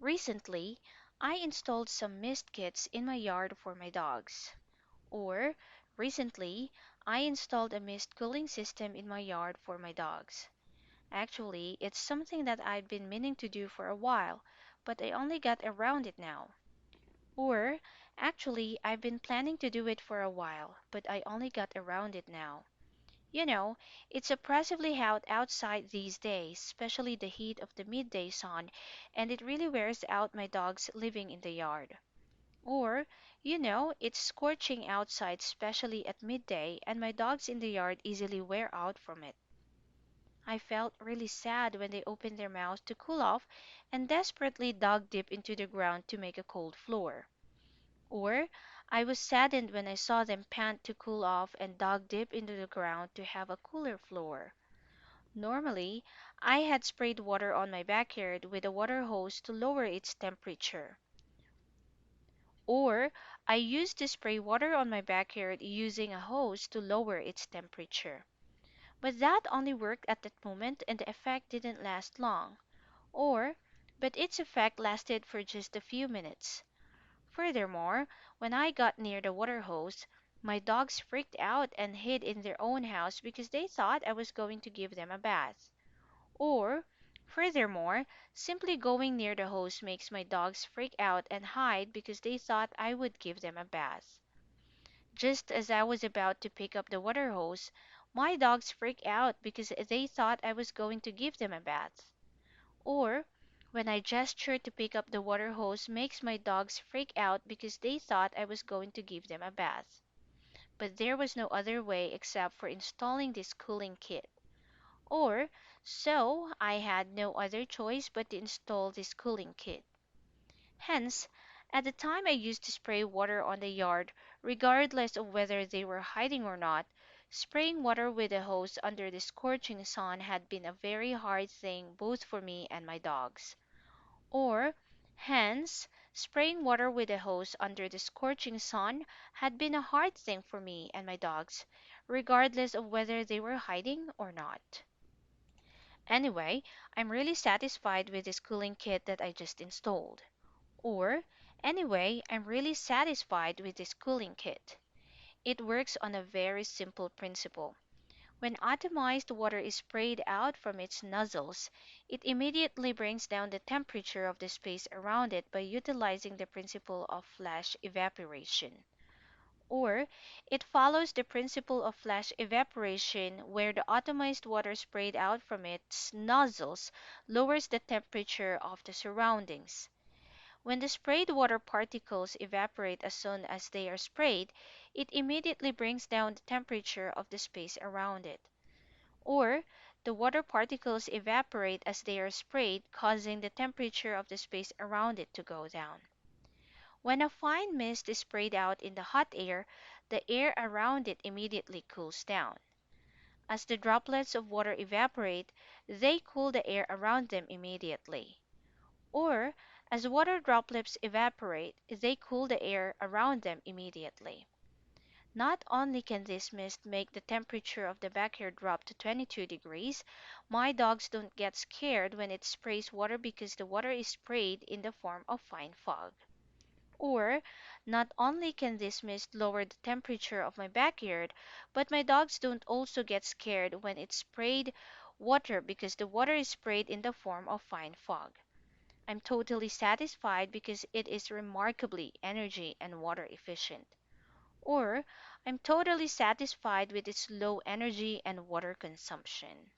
Recently, I installed some mist kits in my yard for my dogs. Or, recently, I installed a mist cooling system in my yard for my dogs. Actually, it's something that I've been meaning to do for a while, but I only got around it now. Or, actually, I've been planning to do it for a while, but I only got around it now. You know, it's oppressively hot outside these days, especially the heat of the midday sun, and it really wears out my dogs living in the yard. Or, it's scorching outside, especially at midday, and my dogs in the yard easily wear out from it. I felt really sad when they opened their mouths to cool off and desperately dug deep into the ground to make a cold floor. Or I was saddened when I saw them pant to cool off and dug deep into the ground to have a cooler floor. Normally, I had sprayed water on my backyard with a water hose to lower its temperature. Or I used to spray water on my backyard using a hose to lower its temperature. But that only worked at that moment and the effect didn't last long. Or, but its effect lasted for just a few minutes. Furthermore, when I got near the water hose, my dogs freaked out and hid in their own house because they thought I was going to give them a bath. Or, furthermore, simply going near the hose makes my dogs freak out and hide because they thought I would give them a bath. Just as I was about to pick up the water hose, my dogs freaked out because they thought I was going to give them a bath. Or, when I gesture to pick up the water hose makes my dogs freak out because they thought I was going to give them a bath. But there was no other way except for installing this cooling kit. Or, so I had no other choice but to install this cooling kit. Hence, at the time I used to spray water on the yard, regardless of whether they were hiding or not, spraying water with a hose under the scorching sun had been a very hard thing both for me and my dogs. Or, hence, spraying water with a hose under the scorching sun had been a hard thing for me and my dogs, regardless of whether they were hiding or not. Anyway, I'm really satisfied with this cooling kit that I just installed. Or, anyway, I'm really satisfied with this cooling kit. It works on a very simple principle. When atomized water is sprayed out from its nozzles, it immediately brings down the temperature of the space around it by utilizing the principle of flash evaporation. Or, it follows the principle of flash evaporation where the atomized water sprayed out from its nozzles lowers the temperature of the surroundings. When the sprayed water particles evaporate as soon as they are sprayed, it immediately brings down the temperature of the space around it. Or, the water particles evaporate as they are sprayed, causing the temperature of the space around it to go down. When a fine mist is sprayed out in the hot air, the air around it immediately cools down. As the droplets of water evaporate, they cool the air around them immediately. Or, as water droplets evaporate, they cool the air around them immediately. Not only can this mist make the temperature of the backyard drop to 22 degrees, my dogs don't get scared when it sprays water because the water is sprayed in the form of fine fog. Or, not only can this mist lower the temperature of my backyard, but my dogs don't also get scared when it's sprayed water because the water is sprayed in the form of fine fog. I'm totally satisfied because it is remarkably energy and water efficient. Or, I'm totally satisfied with its low energy and water consumption.